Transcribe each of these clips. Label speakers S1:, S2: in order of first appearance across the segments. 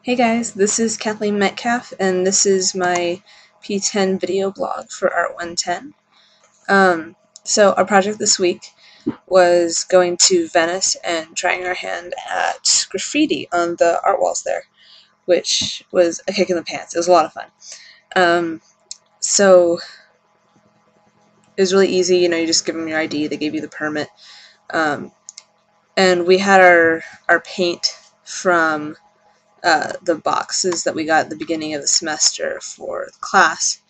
S1: Hey guys, this is Kathleen Metcalf, and this is my P10 video blog for Art 110. So our project this week was going to Venice and trying our hand at graffiti on the art walls there, which was a kick in the pants. It was a lot of fun. So it was really easy, you just give them your ID, they gave you the permit. And we had our paint from the boxes that we got at the beginning of the semester for the class.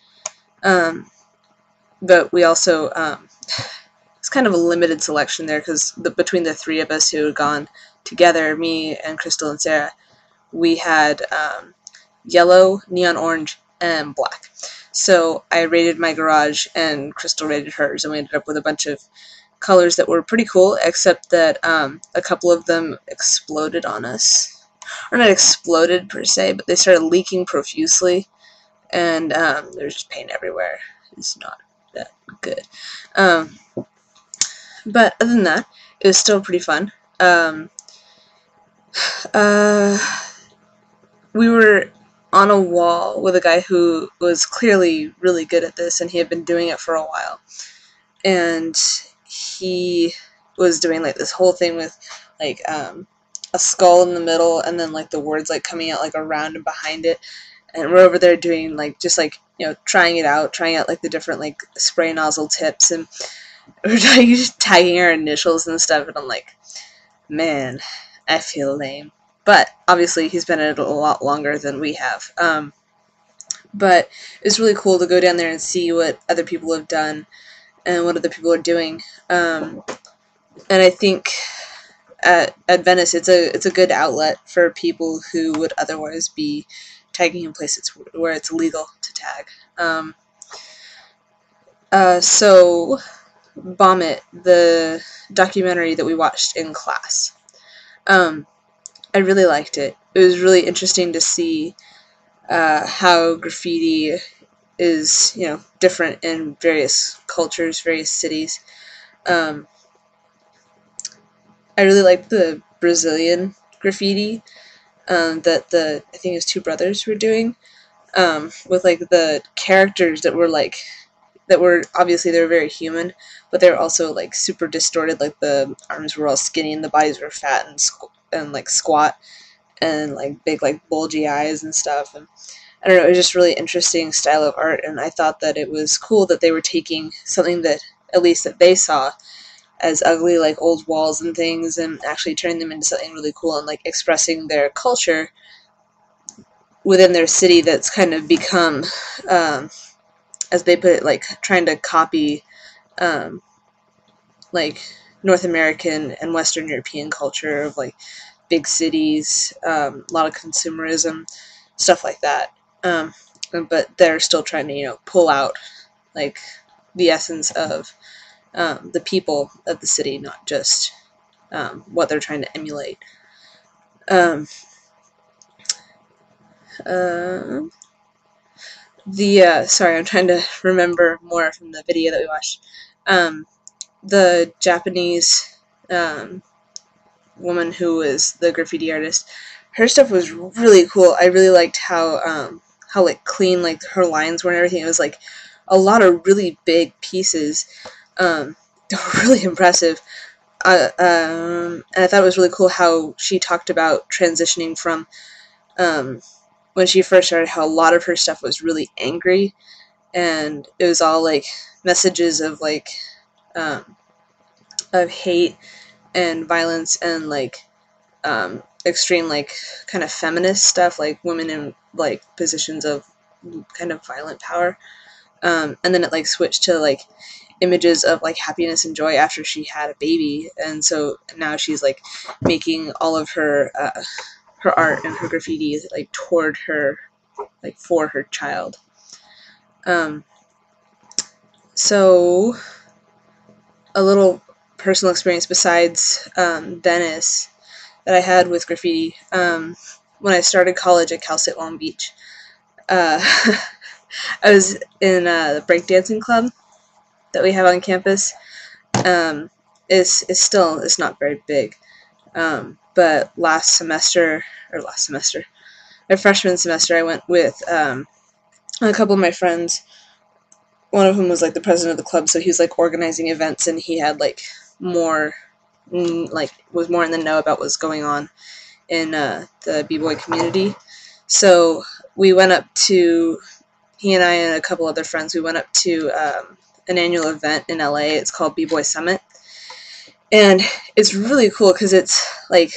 S1: But we also, it's kind of a limited selection there because between the three of us who had gone together, me and Crystal and Sarah, we had yellow, neon orange, and black. So I rated my garage and Crystal rated hers, and we ended up with a bunch of colors that were pretty cool, except that a couple of them exploded on us. Or not exploded per se, but they started leaking profusely, and there's just paint everywhere. It's not that good. But other than that, it was still pretty fun. We were on a wall with a guy who was clearly really good at this, and he had been doing it for a while. And he was doing like this whole thing with like a skull in the middle, and then like the words like coming out like around and behind it. And we're over there doing like just like trying out like the different like spray nozzle tips, and we're just tagging our initials and stuff. And I'm like, man, I feel lame. But obviously he's been at it a lot longer than we have. But it's really cool to go down there and see what other people have done and what other people are doing. And I think at Venice, it's a good outlet for people who would otherwise be tagging in places where it's illegal to tag. So Bomb It, the documentary that we watched in class, I really liked it. It was really interesting to see how graffiti is different in various cultures, various cities. I really liked the Brazilian graffiti that I think his two brothers were doing, with like the characters that were obviously they were very human, but they were also like super distorted. Like the arms were all skinny and the bodies were fat and like squat and like big like bulgy eyes and stuff. And I don't know, it was just really interesting style of art, and I thought that it was cool that they were taking something that at least that they saw as ugly like old walls and things and actually turning them into something really cool and like expressing their culture within their city that's kind of become, as they put it, like trying to copy like North American and Western European culture of like big cities, a lot of consumerism, stuff like that. But they're still trying to pull out like the essence of the people of the city, not just what they're trying to emulate. Sorry, I'm trying to remember more from the video that we watched. The Japanese woman who was the graffiti artist, her stuff was really cool. I really liked how like clean like her lines were and everything. It was like a lot of really big pieces. They were really impressive. And I thought it was really cool how she talked about transitioning from when she first started, how a lot of her stuff was really angry, and it was all like messages of like of hate and violence and like extreme like kind of feminist stuff, like women in like positions of kind of violent power. And then it like switched to like images of like happiness and joy after she had a baby, and so now she's like making all of her art and her graffiti like toward her, like for her child. So a little personal experience besides Venice that I had with graffiti. When I started college at Cal State Long Beach, I was in the breakdancing club that we have on campus. It's not very big, but last semester, my freshman semester, I went with a couple of my friends. One of them was like the president of the club, so he was like organizing events, and he had like more, like was more in the know about what's going on in the b-boy community. So we went up to, he and I and a couple other friends, we went up to an annual event in LA. It's called B-Boy Summit, and it's really cool because it's like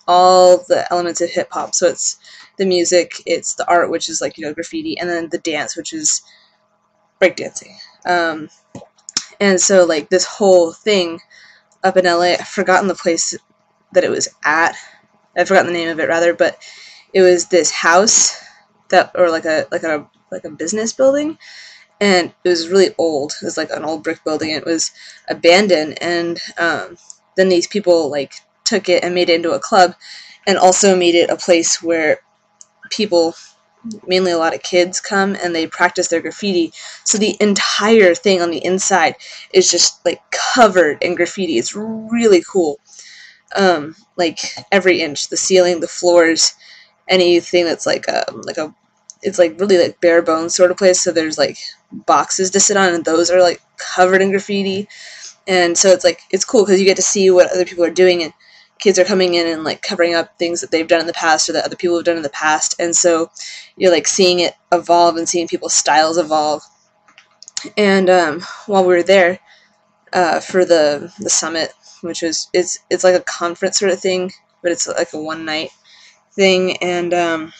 S1: all the elements of hip hop. So it's the music, it's the art, which is like, you know, graffiti, and then the dance, which is breakdancing. And so like this whole thing up in LA, I've forgotten the place that it was at. I've forgotten the name of it rather, but it was this house that, or like a business building, and it was really old. It was like an old brick building. It was abandoned, and then these people like took it and made it into a club, and also made it a place where people, mainly a lot of kids, come and they practice their graffiti. So the entire thing on the inside is just like covered in graffiti. It's really cool. Like every inch, the ceiling, the floors, anything that's like a it's like really like bare bones sort of place. So there's like boxes to sit on, and those are like covered in graffiti. And so it's like, it's cool because you get to see what other people are doing, and kids are coming in and like covering up things that they've done in the past or that other people have done in the past. And so you're like seeing it evolve and seeing people's styles evolve. And while we were there for the summit, which is, it's like a conference sort of thing, but it's like a one night thing. And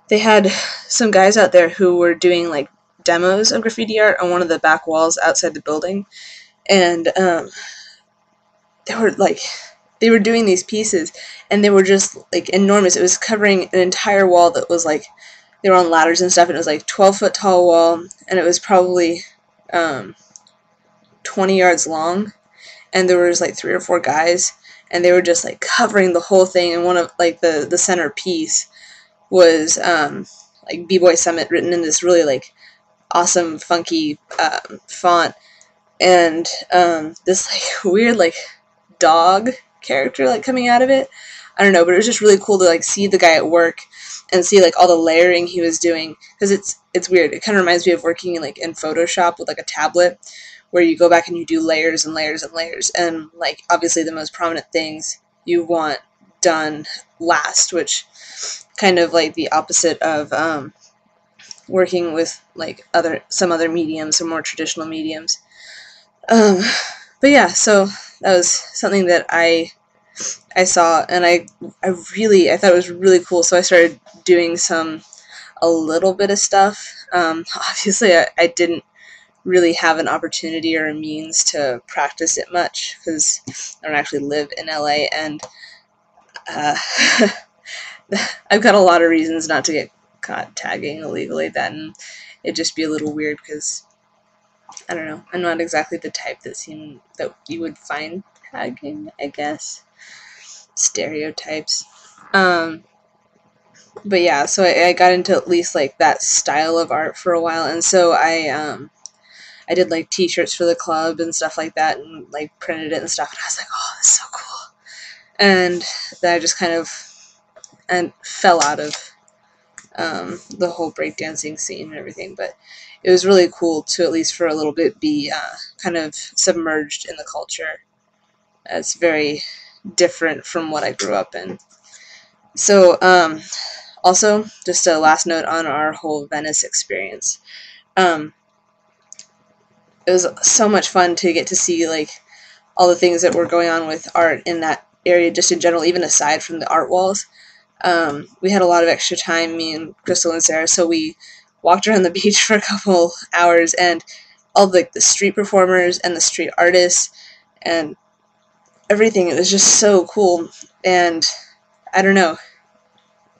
S1: they had some guys out there who were doing like demos of graffiti art on one of the back walls outside the building. And they were doing these pieces, and they were just like enormous. It was covering an entire wall that was like, they were on ladders and stuff, and it was like 12-foot tall wall, and it was probably 20 yards long, and there was like 3 or 4 guys, and they were just like covering the whole thing. And one of like the centerpiece was like B-Boy Summit written in this really like awesome funky font, and this like weird like dog character like coming out of it. I don't know, but it was just really cool to like see the guy at work and see like all the layering he was doing, because it's weird. It kind of reminds me of working in like in Photoshop with like a tablet, where you go back and you do layers and layers and layers, and like obviously the most prominent things you want done last, which kind of like the opposite of working with like some other mediums, some more traditional mediums. But yeah, so that was something that I saw, and I thought it was really cool. So I started doing a little bit of stuff. Obviously, I didn't really have an opportunity or a means to practice it much because I don't actually live in LA, and I've got a lot of reasons not to get caught tagging illegally. Then it'd just be a little weird because I don't know. I'm not exactly the type that you would find tagging, I guess. Stereotypes. But yeah, so I got into at least like that style of art for a while, and so I did like t-shirts for the club and stuff like that, and like printed it and stuff, and I was like, oh, that's so cool. And then I just kind of fell out of the whole breakdancing scene and everything, but it was really cool to, at least for a little bit, be kind of submerged in the culture. It's very different from what I grew up in. So, also, just a last note on our whole Venice experience. It was so much fun to get to see like all the things that were going on with art in that area, just in general, even aside from the art walls. We had a lot of extra time, me and Crystal and Sarah, so we walked around the beach for a couple hours, and all the street performers and the street artists and everything. It was just so cool. And I don't know,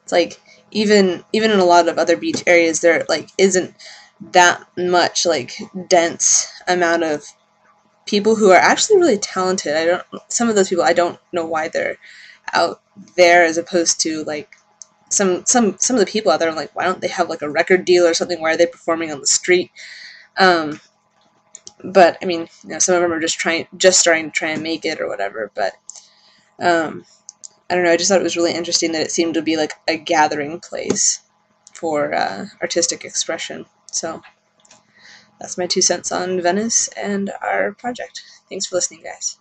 S1: it's like even in a lot of other beach areas, there like isn't that much like dense amount of people who are actually really talented. Some of those people, I don't know why they're out there, as opposed to like some of the people out there. I'm like, why don't they have like a record deal or something? Why are they performing on the street? But I mean, some of them are just starting to try and make it or whatever. But I don't know, I just thought it was really interesting that it seemed to be like a gathering place for artistic expression. So that's my 2 cents on Venice and our project. Thanks for listening, guys.